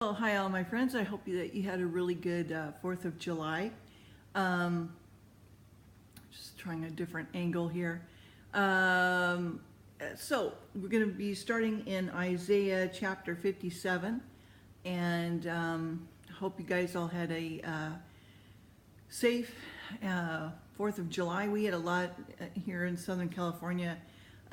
Well, hi all my friends. I hope that you had a really good 4th of July. Um, just trying a different angle here. So we're going to be starting in Isaiah chapter 57, and hope you guys all had a safe 4th of July. We had a lot here in Southern California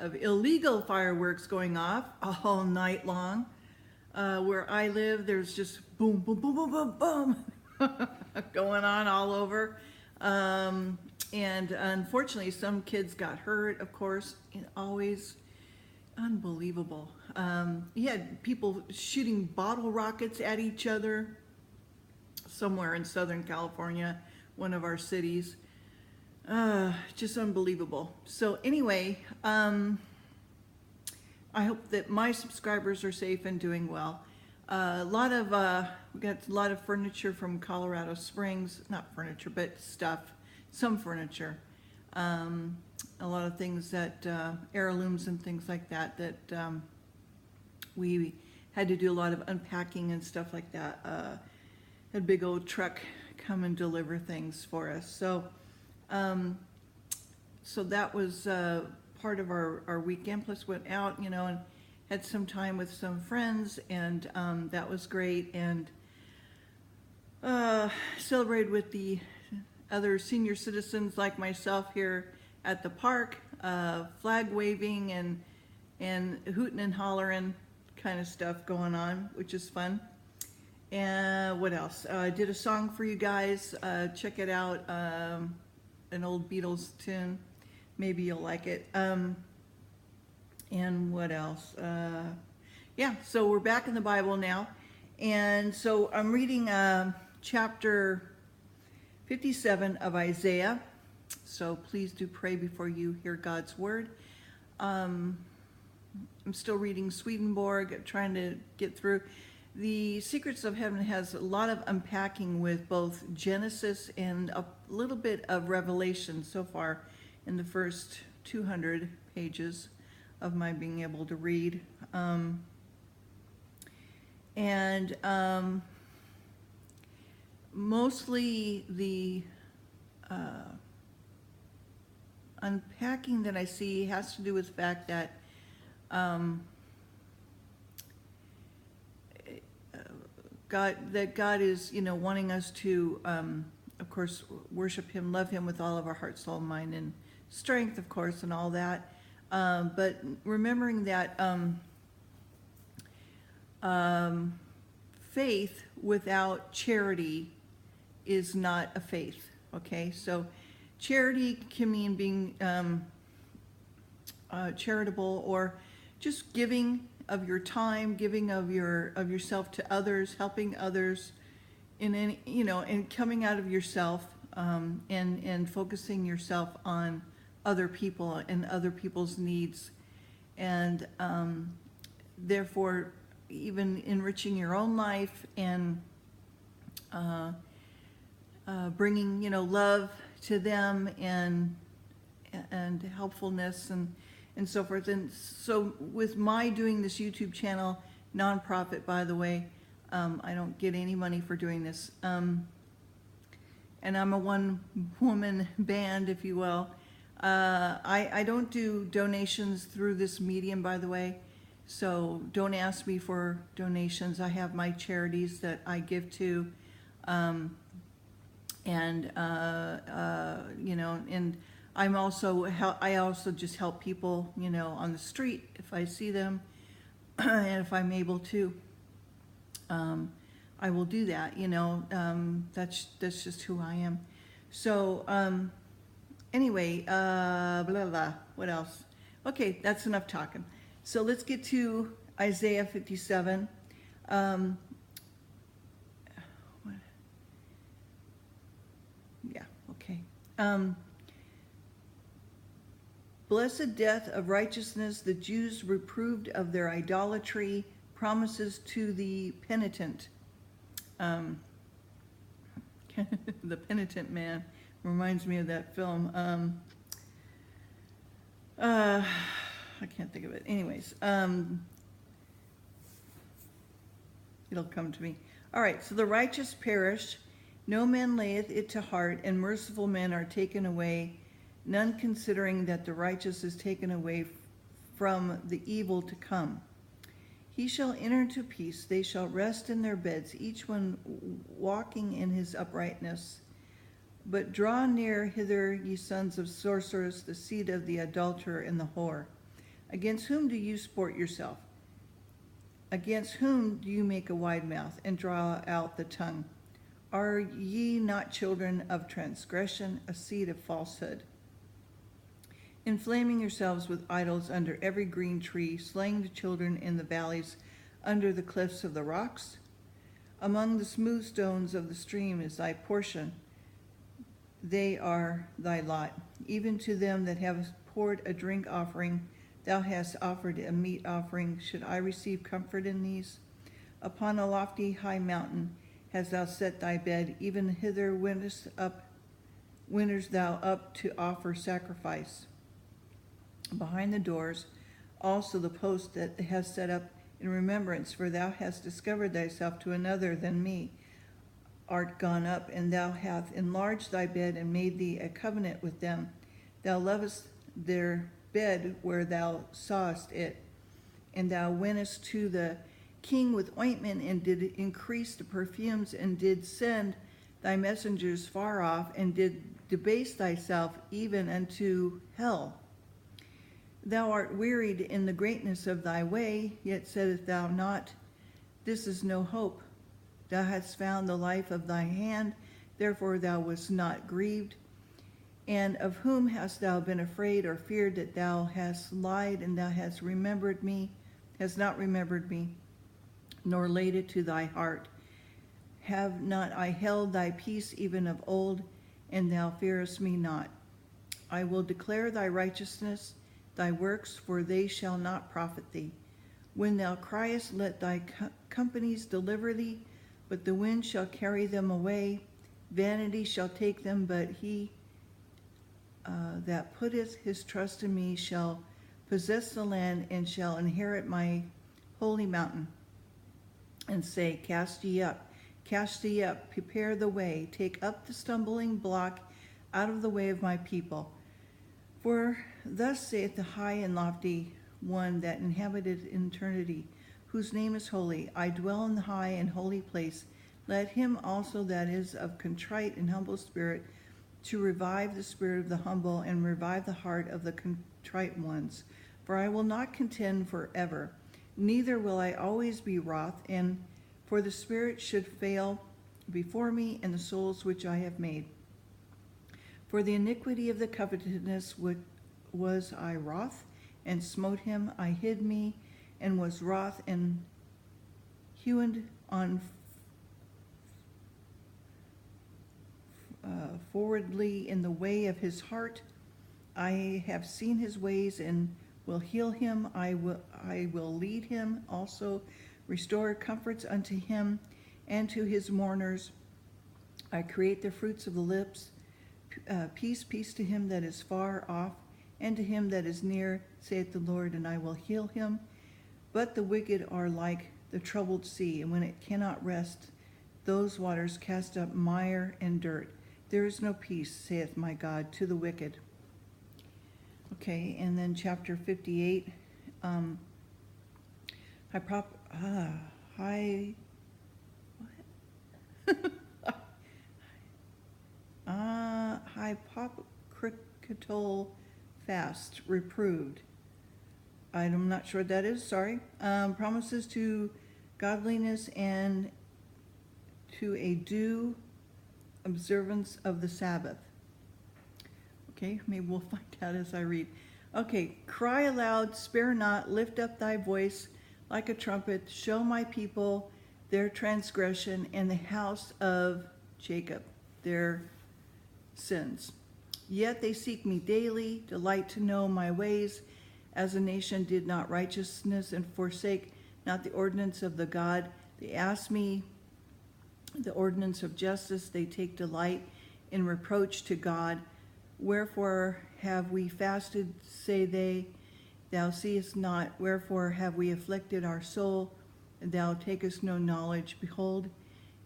of illegal fireworks going off all night long. Where I live, there's just boom, boom, boom, boom, boom, boom going on all over. And unfortunately, some kids got hurt, of course, and always unbelievable. You had people shooting bottle rockets at each other somewhere in Southern California, one of our cities. Just unbelievable. So anyway, I hope that my subscribers are safe and doing well. We got a lot of furniture from Colorado Springs, not furniture, but stuff, some furniture. A lot of things that, heirlooms and things like that, we had to do a lot of unpacking and stuff like that. Had a big old truck come and deliver things for us. So that was, part of our weekend, plus went out, and had some time with some friends, and that was great, and celebrated with the other senior citizens like myself here at the park, flag waving and hooting and hollering kind of stuff going on, which is fun. And what else? I did a song for you guys. Check it out, an old Beatles tune. Maybe you'll like it. And what else? Yeah, so we're back in the Bible now. And so I'm reading chapter 57 of Isaiah. So please do pray before you hear God's word. I'm still reading Swedenborg, trying to get through. The Secrets of Heaven has a lot of unpacking with both Genesis and a little bit of Revelation so far in the first 200 pages of my being able to read. Mostly the unpacking that I see has to do with the fact that God is, wanting us to, of course, worship Him, love Him with all of our heart, soul, mind, and strength, of course, and all that. But remembering that faith without charity is not a faith. Okay, so charity can mean being charitable, or just giving of your time, giving of yourself to others, helping others in any, and coming out of yourself, and focusing yourself on other people and other people's needs, and therefore even enriching your own life and bringing love to them and helpfulness and so forth. And so with my doing this YouTube channel, nonprofit, by the way, I don't get any money for doing this, and I'm a one-woman band, if you will. I don't do donations through this medium, by the way, so don't ask me for donations. I have my charities that I give to, and I also just help people, on the street if I see them, and if I'm able to, I will do that. That's just who I am. So anyway, blah, blah, what else? Okay, that's enough talking. So let's get to Isaiah 57. Yeah, okay. Blessed death of righteousness, the Jews reproved of their idolatry, promises to the penitent. The Penitent Man reminds me of that film. I can't think of it. Anyways, it'll come to me. All right, so the righteous perish, no man layeth it to heart, and merciful men are taken away, none considering that the righteous is taken away from the evil to come. He shall enter into peace, they shall rest in their beds, each one walking in his uprightness. But draw near hither, ye sons of sorcerers, the seed of the adulterer and the whore. Against whom do you sport yourself? Against whom do you make a wide mouth and draw out the tongue? Are ye not children of transgression, a seed of falsehood? Inflaming yourselves with idols under every green tree, slaying the children in the valleys, under the cliffs of the rocks? Among the smooth stones of the stream is thy portion, they are thy lot. Even to them that have poured a drink offering, thou hast offered a meat offering. Should I receive comfort in these? Upon a lofty high mountain hast thou set thy bed, even hither wentest thou up to offer sacrifice. Behind the doors also the post that hast set up in remembrance, for thou hast discovered thyself to another than me, art gone up, and thou hast enlarged thy bed and made thee a covenant with them. Thou lovest their bed where thou sawest it, and thou wentest to the king with ointment, and did increase the perfumes, and did send thy messengers far off, and did debase thyself even unto hell. Thou art wearied in the greatness of thy way, yet saidst thou not, this is no hope. Thou hast found the life of thy hand, therefore thou wast not grieved. And of whom hast thou been afraid or feared, that thou hast lied, and thou hast not remembered me, nor laid it to thy heart? Have not I held thy peace even of old, and thou fearest me not? I will declare thy righteousness, thy works, for they shall not profit thee. When thou criest, let thy companies deliver thee, but the wind shall carry them away. Vanity shall take them, but he that putteth his trust in me shall possess the land, and shall inherit my holy mountain. And say, cast thee up, prepare the way, take up the stumbling block out of the way of my people. For thus saith the high and lofty one that inhabited eternity, whose name is holy. I dwell in the high and holy place. Let him also that is of contrite and humble spirit, to revive the spirit of the humble, and revive the heart of the contrite ones. For I will not contend forever, neither will I always be wroth, and for the spirit should fail before me, and the souls which I have made. For the iniquity of the covetousness was I wroth, and smote him. I hid me, and was wroth, and hewed on forwardly in the way of his heart. I have seen his ways, and will heal him. I will lead him also, restore comforts unto him, and to his mourners. I create the fruits of the lips. Peace, peace to him that is far off, and to him that is near, saith the Lord, and I will heal him. But the wicked are like the troubled sea, and when it cannot rest, those waters cast up mire and dirt. There is no peace, saith my God, to the wicked. Okay, and then chapter 58, hypocritical fast, reproved. I'm not sure what that is, sorry. Promises to godliness and to a due observance of the Sabbath. Okay, maybe we'll find out as I read. Okay, cry aloud, spare not, lift up thy voice like a trumpet, show my people their transgression, and the house of Jacob their sins. Yet they seek me daily, delight to know my ways, as a nation did not righteousness, and forsake not the ordinance of the God. They ask me the ordinance of justice, they take delight in reproach to God. Wherefore have we fasted, say they, thou seest not? Wherefore have we afflicted our soul? thou takest no knowledge. Behold,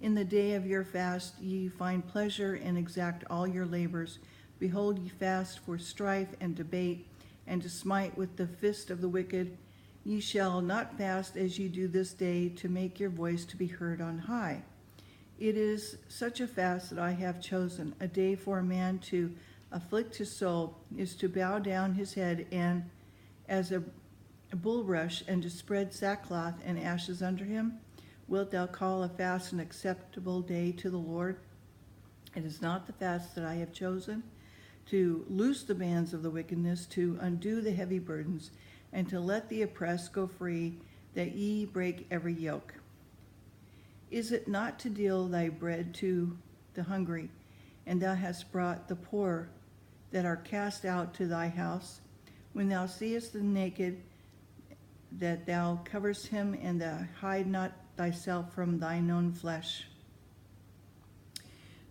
in the day of your fast ye find pleasure and exact all your labors. Behold, ye fast for strife and debate, and to smite with the fist of the wicked. Ye shall not fast as ye do this day, to make your voice to be heard on high. It is such a fast that I have chosen, a day for a man to afflict his soul, is to bow down his head and as a bulrush, and to spread sackcloth and ashes under him. Wilt thou call a fast an acceptable day to the Lord? It is not the fast that I have chosen, to loose the bands of the wickedness, to undo the heavy burdens, and to let the oppressed go free, that ye break every yoke. Is it not to deal thy bread to the hungry, and thou hast brought the poor that are cast out to thy house? When thou seest the naked, that thou coverest him, and thou hide not thyself from thine own flesh.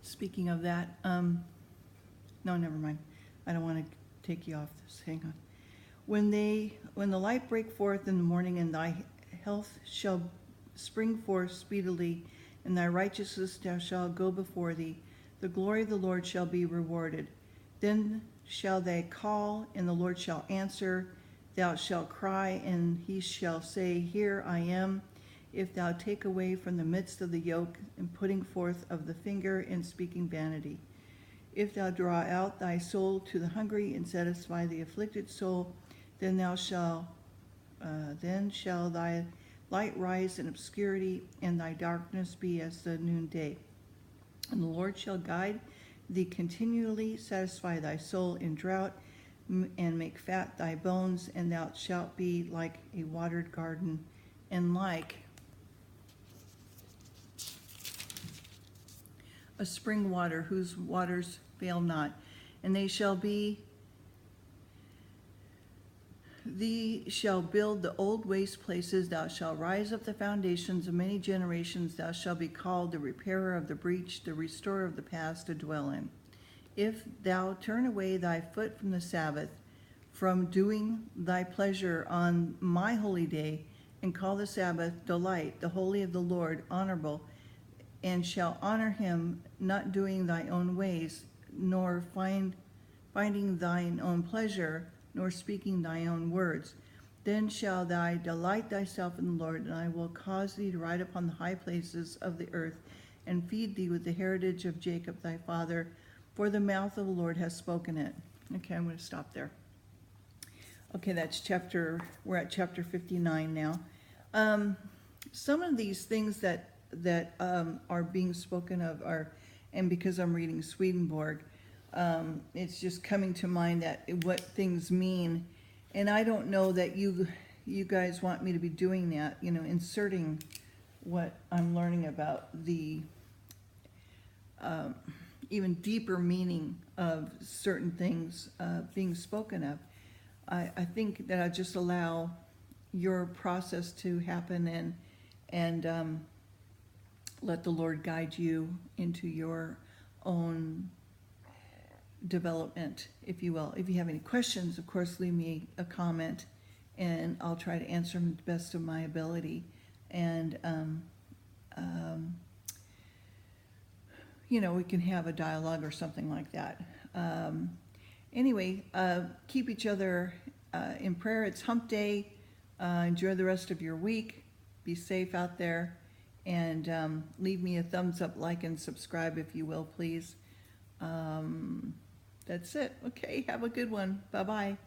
Speaking of that, no, never mind. I don't want to take you off this. Hang on. When the light break forth in the morning, and thy health shall spring forth speedily, and thy righteousness shall go before thee, the glory of the Lord shall be rewarded. Then shall they call, and the Lord shall answer. Thou shalt cry, and he shall say, Here I am. If thou take away from the midst of the yoke, and putting forth of the finger, and speaking vanity. If thou draw out thy soul to the hungry, and satisfy the afflicted soul, then shall thy light rise in obscurity, and thy darkness be as the noonday. And the Lord shall guide thee continually, satisfy thy soul in drought, and make fat thy bones, and thou shalt be like a watered garden, and like a spring water whose waters fail not. And thee shall build the old waste places, thou shalt rise up the foundations of many generations, thou shalt be called the repairer of the breach, the restorer of the past to dwell in. If thou turn away thy foot from the Sabbath, from doing thy pleasure on my holy day, and call the Sabbath delight, the holy of the Lord honorable, and shall honor him, not doing thy own ways, nor finding thine own pleasure, nor speaking thy own words, then shall thou delight thyself in the Lord, and I will cause thee to ride upon the high places of the earth, and feed thee with the heritage of Jacob thy father, for the mouth of the Lord has spoken it. Okay, I'm going to stop there. Okay, we're at chapter 59 now. Some of these things that are being spoken of are, and because I'm reading Swedenborg, it's just coming to mind that what things mean. And I don't know that you guys want me to be doing that, inserting what I'm learning about the even deeper meaning of certain things being spoken of. I think that I just allow your process to happen, and let the Lord guide you into your own development, if you will. If you have any questions, of course, leave me a comment, and I'll try to answer them to the best of my ability. And we can have a dialogue or something like that. Anyway, keep each other in prayer. It's hump day. Enjoy the rest of your week. Be safe out there. And leave me a thumbs up, like, and subscribe if you will, please. That's it. Okay, have a good one. Bye-bye.